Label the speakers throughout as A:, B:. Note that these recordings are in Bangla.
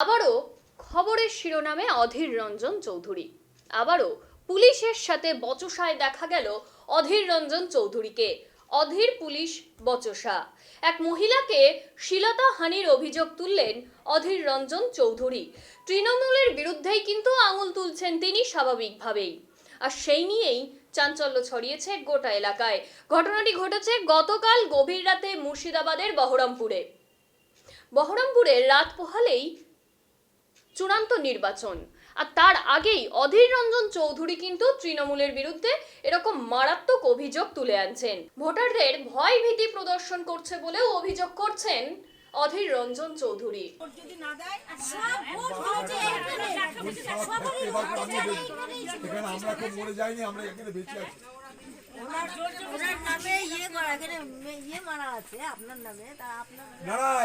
A: আবারও খবরের শিরোনামে অধীর রঞ্জন চৌধুরী। আবারও পুলিশের সাথে বচসায় দেখা গেল অধীর রঞ্জন চৌধুরীকে। অধীর পুলিশ বচসা। এক মহিলাকে শ্লীলতাহানির অভিযোগ তুললেন অধীর রঞ্জন চৌধুরী। তৃণমূলের বিরুদ্ধেই কিন্তু আঙুল তুলছেন তিনি স্বাভাবিকভাবেই, আর সেই নিয়েই চাঞ্চল্য ছড়িয়েছে গোটা এলাকায়। ঘটনাটি ঘটেছে গতকাল গভীর রাতে মুর্শিদাবাদের বহরমপুরে রাত পোহালেই চূড়ান্ত নির্বাচন, আর তার আগেই অধীর রঞ্জন চৌধুরী কিন্তু তৃণমূলের বিরুদ্ধে এরকম মারাত্মক অভিযোগ তুলে আনছেন। ভোটারদের ভয় ভীতি প্রদর্শন করছে বলেও অভিযোগ করছেন অধীর রঞ্জন চৌধুরী।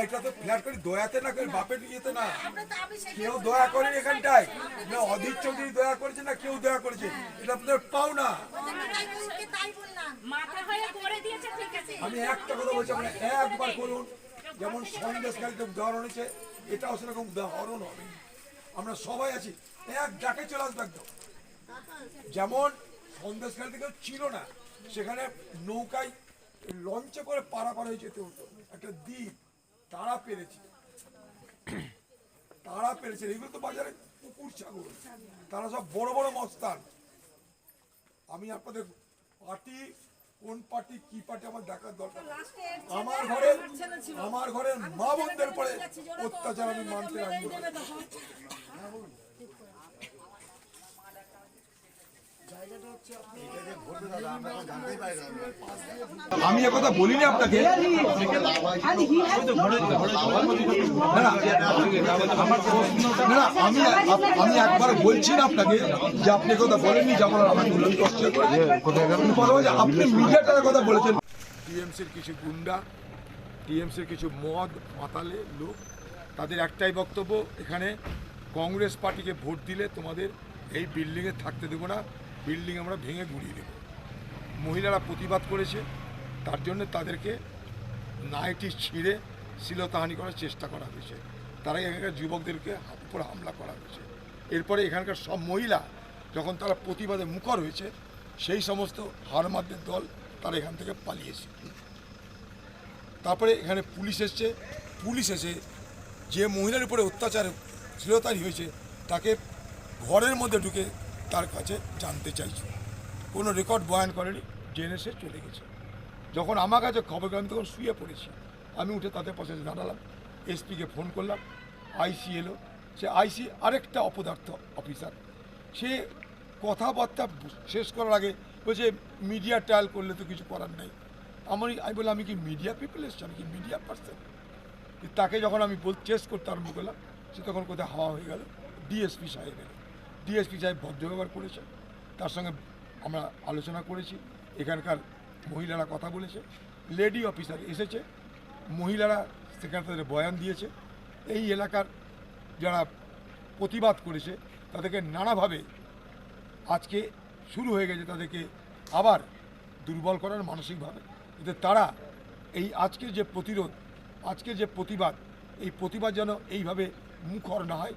B: এটা তো ফ্ল্যাট করে দয়াতে না করে বাপের ইয়েতে না, কেউ দয়া করেন এখানটায় না। অধীর চৌধুরী দয়া করেছে না কেউ দয়া করেছে, এটা আপনাদের পাও না। আমি একটা কথা বলছি, আপনি একবার করুন। যেমন সন্দেশকারীতে উদাহরণ হয়েছে, এটাও সেরকম উদাহরণ হবে। আমরা সবাই আছি, এক ডাকে চলে আসবে একদম। যেমন সন্দেশকারীতে কেউ ছিল না, সেখানে নৌকায় লঞ্চে করে পারাপার হয়ে যেতে হতো। একটা দ্বীপ তারা পেরেছে, এগুলো তো বাজারে কুকুর ছাগল, তারা সব বড় বড় মস্তান। আমি আপনাদের পার্টি কোন পার্টি কি পার্টি আমার দেখার দরকার। আমার ঘরের মা বোনদের পরে অত্যাচার আমি মানতে রাখবো। আমি একথা বলিনি আপনাকে, আমি একবার বলছি না আপনাকে যে আপনি কথা বলেননি, যেমন আমাকে আপনি মিডিয়াটার কথা বলেছেন। টিএমসির কিছু গুন্ডা, টিএমসির কিছু মদ মাতালে লোক, তাদের একটাই বক্তব্য, এখানে কংগ্রেস পার্টিকে ভোট দিলে তোমাদের এই বিল্ডিংয়ে থাকতে দেবো না, বিল্ডিং আমরা ভেঙে গুড়িয়ে দেব। মহিলারা প্রতিবাদ করেছে, তার জন্য তাদেরকে নাইটি ছিঁড়ে শ্লীলতাহানি করার চেষ্টা করা হয়েছে। তারা এখানকার যুবকদেরকে উপর হামলা করা হয়েছে। এরপরে এখানকার সব মহিলা যখন তারা প্রতিবাদে মুখর হয়েছে, সেই সমস্ত হারমাদদের দল তারা এখান থেকে পালিয়েছে। তারপরে এখানে পুলিশ এসে যে মহিলার উপরে অত্যাচার শ্লীলতাহানি হয়েছে তাকে ঘরের মধ্যে ঢুকে তার কাছে জানতে চাইছে। কোনো রেকর্ড বয়ান করেনি, জেনে সে চলে গেছে। যখন আমার কাছে খবর পেলাম তখন শুয়ে পড়েছি। আমি উঠে তাদের পাশে দাঁড়ালাম, এসপিকে ফোন করলাম, আইসি এলো। সে আইসি আরেকটা অপদার্থ অফিসার, সে কথাবার্তা শেষ করার আগে বলছে মিডিয়া ট্রায়াল করলে তো কিছু করার নেই। আমি বললাম আমি কি মিডিয়া পিপল এসছি, আমি কি মিডিয়া পার্সন? তাকে যখন আমি চেস করতে আরম্ভ করলাম, সে তখন কোথায় হাওয়া হয়ে গেল। ডিএসপি সাহেব ভদ্র ব্যবহার করেছে, তার সঙ্গে আমরা আলোচনা করেছি। এখানকার মহিলারা কথা বলেছে, লেডি অফিসার এসেছে, মহিলারা সেখানে তাদের বয়ান দিয়েছে। এই এলাকার যারা প্রতিবাদ করেছে তাদেরকে নানাভাবে আজকে শুরু হয়ে গেছে তাদেরকে আবার দুর্বল করার মানসিকভাবে, যাতে তারা এই আজকের যে প্রতিবাদ, এই প্রতিবাদ যেন এইভাবে মুখর না হয়,